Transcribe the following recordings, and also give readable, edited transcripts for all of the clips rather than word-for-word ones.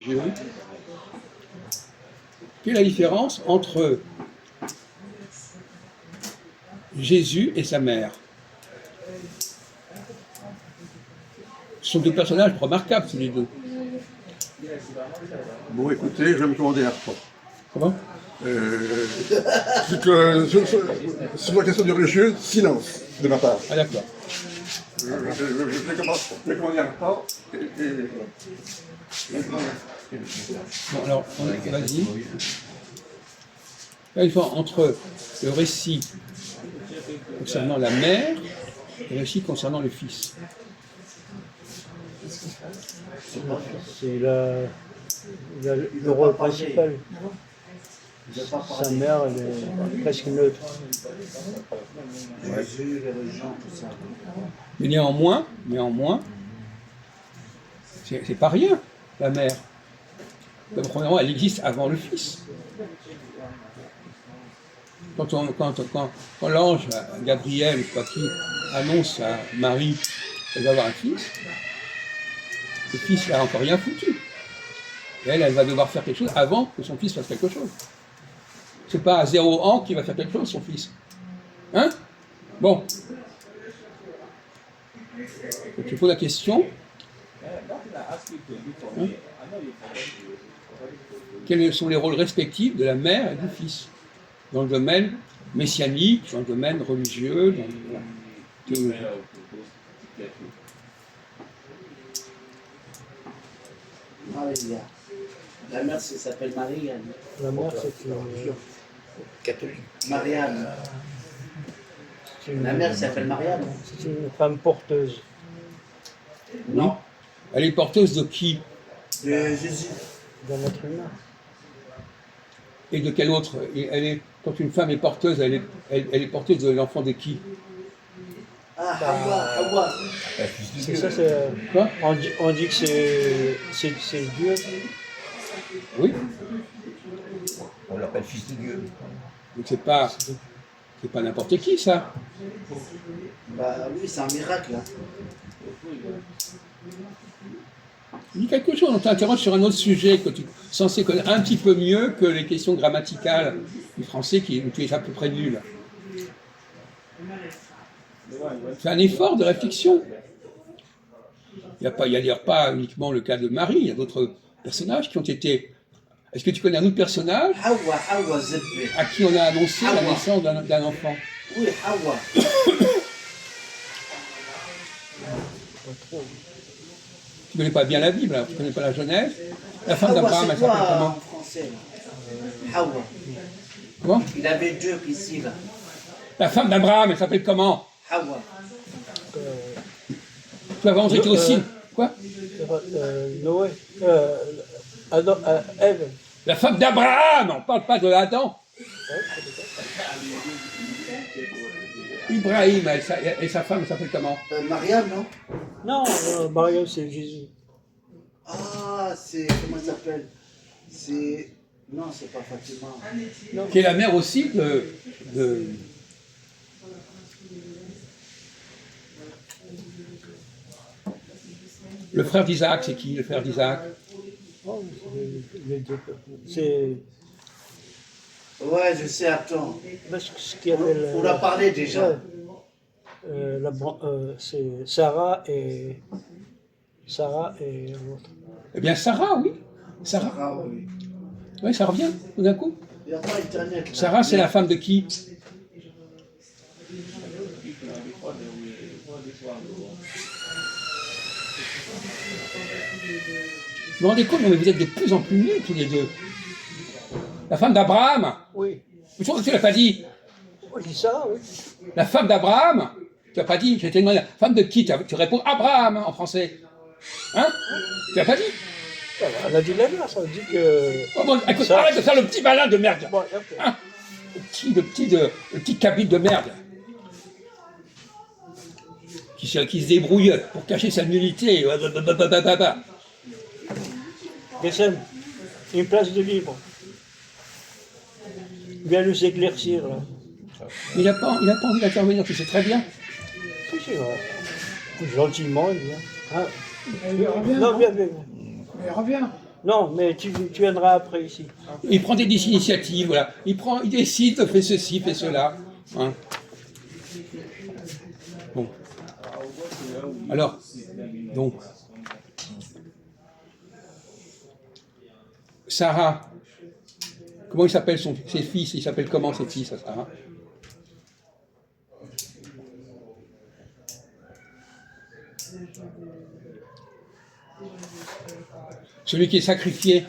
Quelle est la différence entre Jésus et sa mère? Ce sont deux personnages remarquables, tous les deux. Bon, écoutez, je vais me commander un repas. Comment? Sur la question du religieux, silence de ma part. Ah d'accord. Je vais commander un repas Bon, alors, vas-y. La différence entre le récit concernant la mère et le récit concernant le fils. C'est le rôle principal. Sa mère, elle est presque neutre. Jésus, les religions, tout ça. Mais néanmoins, c'est pas rien, la mère. Premièrement, elle existe avant le fils. Quand l'ange Gabriel, je sais pas qui, annonce à Marie qu'elle va avoir un fils, le fils n'a encore rien foutu. Et elle va devoir faire quelque chose avant que son fils fasse quelque chose. C'est pas à 0 ans qu'il va faire quelque chose, son fils. Hein? Bon. Donc, je pose la question. Hein? Quels sont les rôles respectifs de la mère et du fils dans le domaine messianique, dans le domaine religieux, dans la théologie? Maria. La mère, ça s'appelle Marianne. La mère, c'est Catholique. Marianne. une, La mère s'appelle Marianne. c'est une femme porteuse. Non. Elle est porteuse de qui? De Jésus. D'un être humain. Et de quel autre? Et quand une femme est porteuse, elle est porteuse de l'enfant de qui? Ah, Hawa. C'est ça, c'est. Quoi? On dit que c'est Dieu. Oui. On l'appelle fils de Dieu. Donc c'est pas n'importe qui, ça. Bah oui, c'est un miracle. Hein. Dis quelque chose, on t'interroge sur un autre sujet que tu es censé connaître un petit peu mieux que les questions grammaticales du français où tu es à peu près nul. Fais un effort de réflexion. Il n'y a d'ailleurs pas uniquement le cas de Marie, il y a d'autres personnages qui ont été... Est-ce que tu connais un autre personnage Hawa Zebbe. à qui on a annoncé la naissance d'un enfant? Oui, Hawa. Tu ne connais pas bien la Bible, alors tu ne connais pas la Genèse. La femme Hawa, d'Abraham, elle c'est quoi s'appelle en comment? français? Hawa. Comment? Il avait deux ici, là. La femme d'Abraham, elle s'appelle comment? Hawa. Tu avais entré aussi. Quoi? Noé. Ève. La femme d'Abraham, on ne parle pas de Adam. Ibrahim, et sa femme, elle s'appelle comment? Marianne, non? Non, Mariam, c'est Jésus. Ah, c'est... Comment ça s'appelle? C'est... Non, c'est pas Fatima. Qui est la mère aussi de... Le frère d'Isaac, c'est qui, le frère d'Isaac? Oh, les deux. C'est Ouais, je sais, attends. ce qui appelle. On a parlé déjà. Ouais. C'est Sarah et l'autre. Eh bien, Sarah, oui. Sarah. Ah oui. Oui, ça revient, tout d'un coup. Il n'y a pas Internet. Là. Sarah, c'est la femme de qui? Vous vous rendez compte, mais vous êtes de plus en plus nuls tous les deux. La femme d'Abraham. Oui. Tu l'as pas dit. On dit ça, oui. La femme d'Abraham. Tu n'as pas dit. Je t'ai demandé la femme de qui? Tu réponds Abraham en français. Hein? Tu l'as pas dit. Elle a dit l'inverse, elle dit que. Oh bon, écoute, Ça, arrête de faire le petit malin de merde. Bon, ok. Hein? Le petit cabine de merde. Qui se débrouille pour cacher sa nullité. Gessem, une place de libre. Viens nous éclaircir, là. Il n'a pas envie d'intervenir, tu sais très bien. Si, c'est vrai. Gentiment, il vient. Ah. Mais il revient. Non, viens, viens. Mais il revient. Non, mais tu viendras après ici. Il prend des initiatives, voilà. Il décide, fait ceci, fait cela. Hein. Bon. Alors, donc, Sarah, comment il s'appelle ses fils? Il s'appelle comment ses fils, Sarah? Celui qui est sacrifié.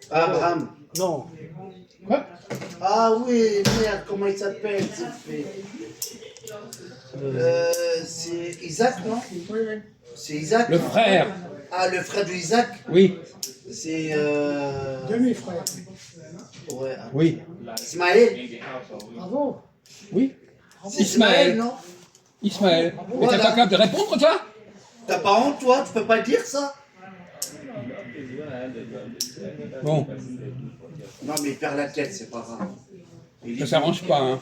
Abraham. Non, Quoi? Ah oui, merde, comment il s'appelle c'est Isaac, non? C'est Isaac. Le frère. Ah, le frère de Isaac. Oui, C'est. Demi-frère. Ouais. oui, Ismaël. Bravo. oui. C'est Ismaël. non? Ismaël. Mais t'es Voilà. pas capable de répondre, toi? T'as pas honte, toi? Tu peux pas dire ça? Bon, Non, mais il perd la tête, c'est pas grave. ça s'arrange pas, hein.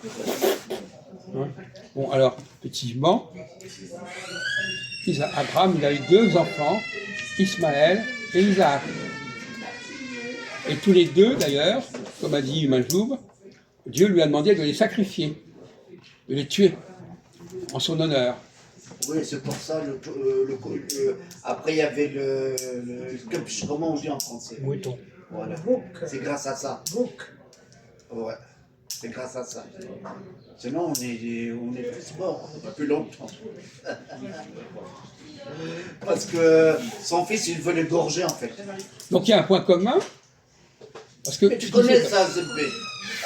Hein? Bon, alors, effectivement, Abraham, il a eu 2 enfants, Ismaël et Isaac. Et tous les 2, d'ailleurs, comme a dit Majoub, Dieu lui a demandé de les sacrifier, de les tuer, en son honneur. Oui, c'est pour ça. Après, il y avait comment on dit en français? mouton. Voilà. C'est grâce à ça. Ouais. C'est grâce à ça. Sinon, on est plus mort depuis longtemps. Parce que son fils, il veut l'égorger, en fait. Donc il y a un point commun, parce que Mais tu connais ça, Zébé.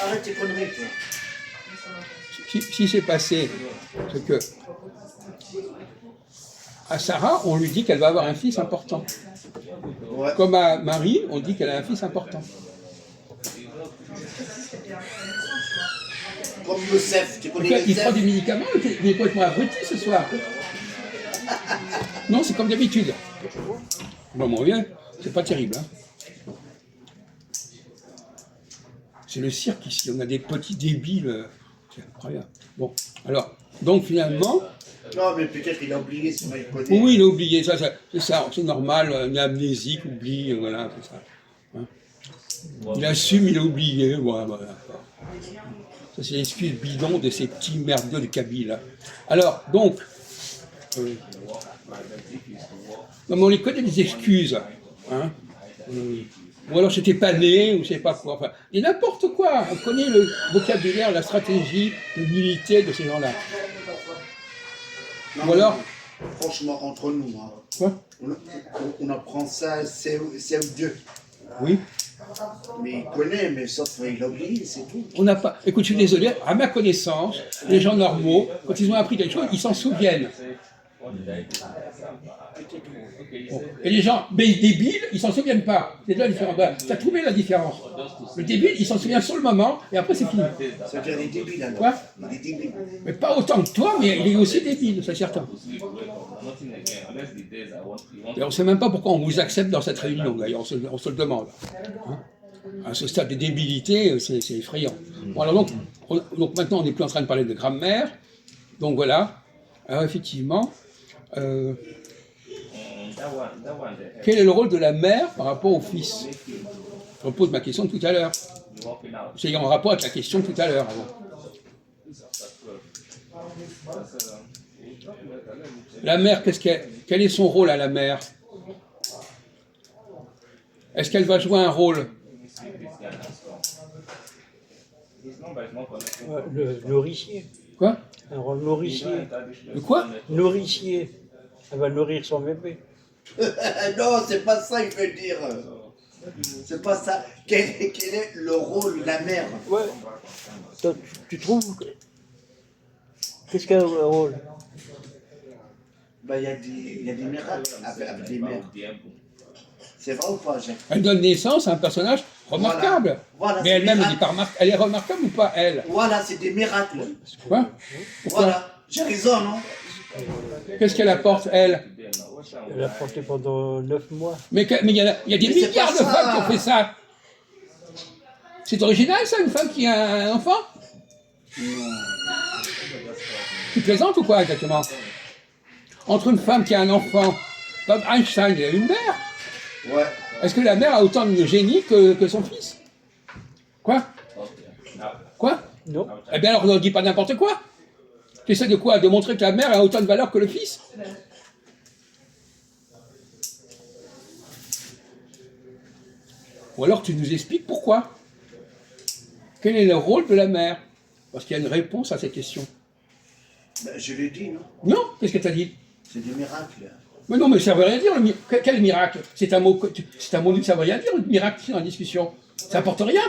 Arrête tes conneries, toi. ce qui s'est passé, c'est que à Sarah, on lui dit qu'elle va avoir un fils important. Ouais. Comme à Marie, on dit qu'elle a un fils important. Comme Youssef, tu connais Donc, il prend Youssef? des médicaments, il est complètement abruti ce soir. Non, c'est comme d'habitude. Bon, on revient, c'est pas terrible. Hein. C'est le cirque ici, on a des petits débiles. C'est incroyable. Bon, alors, donc finalement, Non, mais peut-être qu'il a oublié, sinon il connaît. oui, il a oublié, ça, c'est normal, un amnésique oublie, voilà, c'est ça. Hein. Il assume, il a oublié, voilà. Ça, c'est l'excuse bidon de ces petits merdeux de Kabyle. Alors, donc, non, mais on les connaît des excuses. Hein. Ou alors c'était pas né, ou je sais pas quoi. Enfin, et n'importe quoi. On connaît le vocabulaire, la stratégie de militer de ces gens-là. Non, Ou alors, franchement, entre nous, hein, quoi? on apprend ça, c'est Dieu. Oui. Mais il connaît, mais sauf qu'il a oublié, c'est tout. On n'a pas. Écoute, je suis désolé, à ma connaissance, les gens normaux, quand ils ont appris quelque chose, ils s'en souviennent. Bon. Et les gens débiles, ils s'en souviennent pas. C'est là la différence. Tu as trouvé la différence. Le débile, il s'en souvient sur le moment, et après c'est fini. Ça veut dire il est débile alors. Quoi? Il est débile. Mais pas autant que toi, mais il est aussi débile, c'est certain. Et on ne sait même pas pourquoi on vous accepte dans cette réunion, d'ailleurs, on se le demande. Hein? À ce stade de débilité, c'est effrayant. Bon, alors donc maintenant, on n'est plus en train de parler de grammaire. Donc voilà. Alors effectivement, quel est le rôle de la mère par rapport au fils? Je repose ma question de tout à l'heure. C'est en rapport avec la question de tout à l'heure. La mère, quel est son rôle à la mère? Est-ce qu'elle va jouer un rôle? Le nourricier. Quoi? Un rôle nourricier. De quoi? Nourricier. Elle va nourrir son bébé. Non, c'est pas ça qu'il veut dire. C'est pas ça. Quel est le rôle de la mère? Ouais. Toi, tu trouves que... Qu'est-ce qu'elle a le rôle? Ben, il y a des miracles avec les mères. C'est vrai ou pas, Jacques? Elle donne naissance à un personnage remarquable. Voilà, mais c'est elle-même, elle miracle. n'est pas remarquable. Elle est remarquable ou pas, elle? Voilà, c'est des miracles. Quoi? Pourquoi? Voilà, j'ai raison, non? Qu'est-ce qu'elle apporte, elle? Elle a porté pendant 9 mois. Mais il y a des Mais c'est milliards pas de ça. femmes qui ont fait ça. C'est original, ça, une femme qui a un enfant? Tu plaisantes ou quoi, exactement? Entre une femme qui a un enfant, comme Einstein, il a une mère. Ouais. Est-ce que la mère a autant de génie que son fils? Quoi? Quoi? Non. Eh bien alors, ne dis pas n'importe quoi. Tu essaies de quoi? De montrer que la mère a autant de valeur que le fils? Ou alors tu nous expliques pourquoi. Quel est le rôle de la mère? Parce qu'il y a une réponse à cette question. Ben, je l'ai dit, non? Non? Qu'est-ce que tu as dit? C'est des miracles. Mais non, mais ça veut rien dire. Quel miracle? C'est un mot que ça veut rien dire, le miracle dans la discussion. Ça n'apporte rien.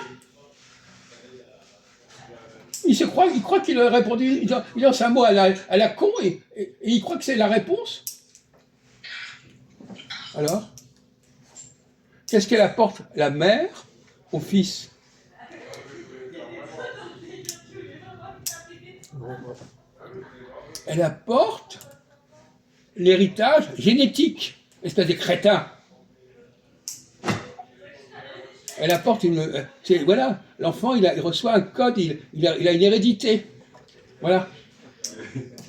Il croit qu'il a répondu, il lance un mot à la con et il croit que c'est la réponse. Alors? Qu'est-ce qu'elle apporte, la mère, au fils? Elle apporte l'héritage génétique, espèce de crétin. Elle apporte voilà, l'enfant il reçoit un code, il a une hérédité. Voilà.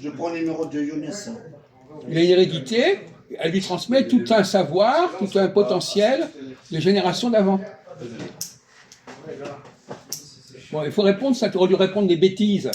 Je prends le numéro de Younes. Il a une hérédité, elle lui transmet tout un savoir, tout un potentiel de génération d'avant. Bon, il faut répondre, ça aurait dû répondre des bêtises.